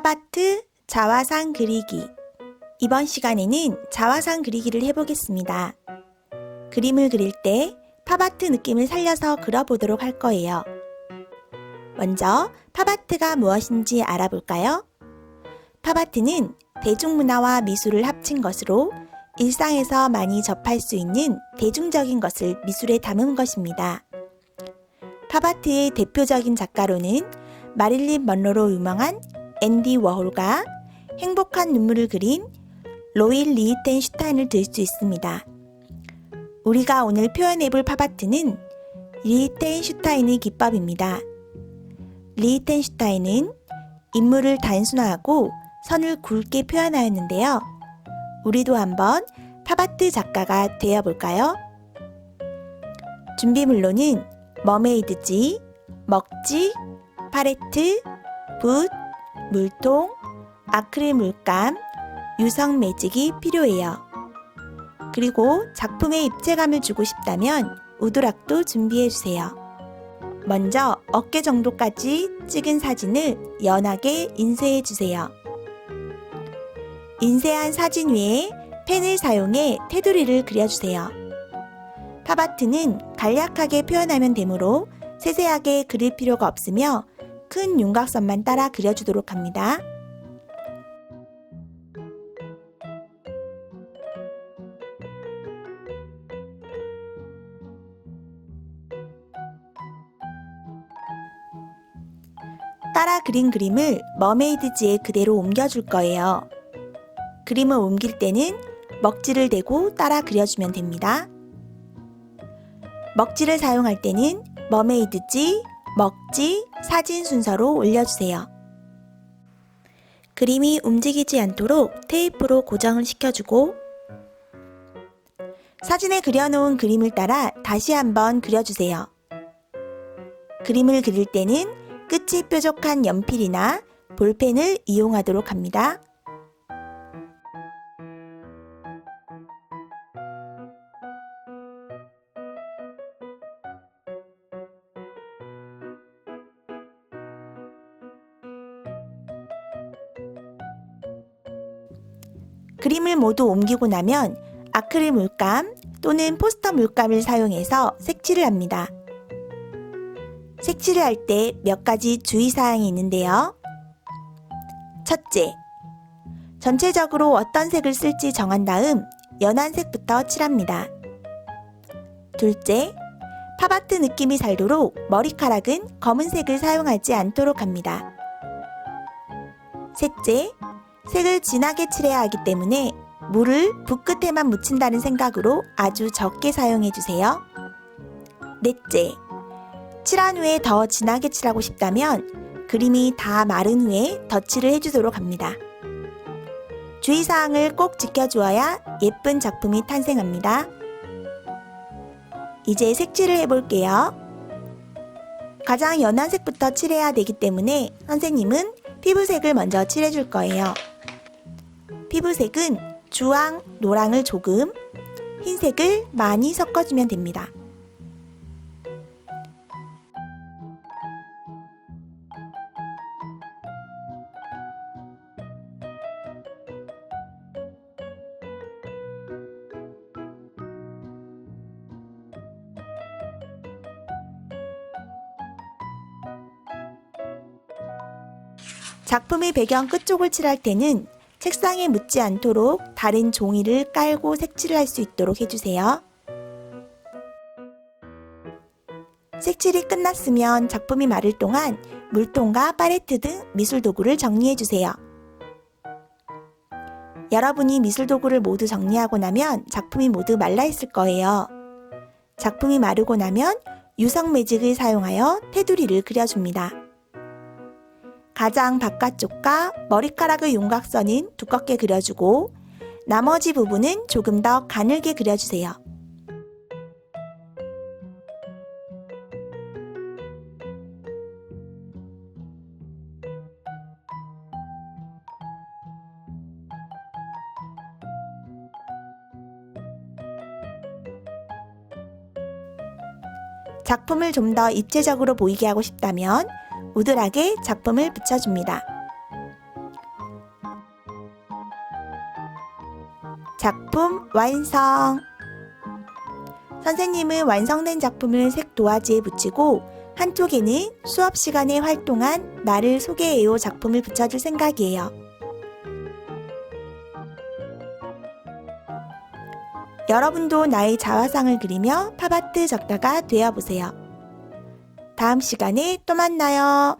팝아트 자화상 그리기. 이번 시간에는 자화상 그리기를 해보겠습니다. 그림을 그릴 때 팝아트 느낌을 살려서 그려보도록 할 거예요. 먼저 팝아트가 무엇인지 알아볼까요? 팝아트는 대중문화와 미술을 합친 것으로 일상에서 많이 접할 수 있는 대중적인 것을 미술에 담은 것입니다. 팝아트의 대표적인 작가로는 마릴린 먼로로 유명한 앤디 워홀과 행복한 눈물을 그린 로일 리히텐슈타인을 들 수 있습니다. 우리가 오늘 표현해볼 팝아트는 리히텐슈타인의 기법입니다. 리히텐슈타인은 인물을 단순화하고 선을 굵게 표현하였는데요. 우리도 한번 팝아트 작가가 되어볼까요? 준비물로는 머메이드지, 먹지, 팔레트, 붓, 물통, 아크릴 물감, 유성 매직이 필요해요. 그리고 작품에 입체감을 주고 싶다면 우드락도 준비해주세요. 먼저 어깨 정도까지 찍은 사진을 연하게 인쇄해주세요. 인쇄한 사진 위에 펜을 사용해 테두리를 그려주세요. 팝아트는 간략하게 표현하면 되므로 세세하게 그릴 필요가 없으며 큰 윤곽선만 따라 그려주도록 합니다. 따라 그린 그림을 머메이드지에 그대로 옮겨줄 거예요. 그림을 옮길 때는 먹지를 대고 따라 그려주면 됩니다. 먹지를 사용할 때는 머메이드지, 먹지, 사진 순서로 올려주세요. 그림이 움직이지 않도록 테이프로 고정을 시켜주고 사진에 그려놓은 그림을 따라 다시 한번 그려주세요. 그림을 그릴 때는 끝이 뾰족한 연필이나 볼펜을 이용하도록 합니다. 그림을 모두 옮기고 나면 아크릴 물감 또는 포스터 물감을 사용해서 색칠을 합니다. 색칠을 할 때 몇 가지 주의사항이 있는데요. 첫째, 전체적으로 어떤 색을 쓸지 정한 다음 연한 색부터 칠합니다. 둘째, 팝아트 느낌이 살도록 머리카락은 검은색을 사용하지 않도록 합니다. 셋째, 색을 진하게 칠해야 하기 때문에 물을 붓 끝에만 묻힌다는 생각으로 아주 적게 사용해주세요. 넷째, 칠한 후에 더 진하게 칠하고 싶다면 그림이 다 마른 후에 덧칠을 해주도록 합니다. 주의사항을 꼭 지켜주어야 예쁜 작품이 탄생합니다. 이제 색칠을 해볼게요. 가장 연한 색부터 칠해야 되기 때문에 선생님은 피부색을 먼저 칠해줄 거예요. 피부색은 주황, 노랑을 조금, 흰색을 많이 섞어주면 됩니다. 작품의 배경 끝쪽을 칠할 때는 책상에 묻지 않도록 다른 종이를 깔고 색칠을 할 수 있도록 해주세요. 색칠이 끝났으면 작품이 마를 동안 물통과 팔레트 등 미술 도구를 정리해주세요. 여러분이 미술 도구를 모두 정리하고 나면 작품이 모두 말라 있을 거예요. 작품이 마르고 나면 유성 매직을 사용하여 테두리를 그려줍니다. 가장 바깥쪽과 머리카락의 윤곽선은 두껍게 그려주고 나머지 부분은 조금 더 가늘게 그려주세요. 작품을 좀 더 입체적으로 보이게 하고 싶다면 우드락에 작품을 붙여줍니다. 작품 완성! 선생님은 완성된 작품을 색 도화지에 붙이고 한쪽에는 수업 시간에 활동한 나를 소개해요 작품을 붙여줄 생각이에요. 여러분도 나의 자화상을 그리며 팝아트 적다가 되어보세요. 다음 시간에 또 만나요.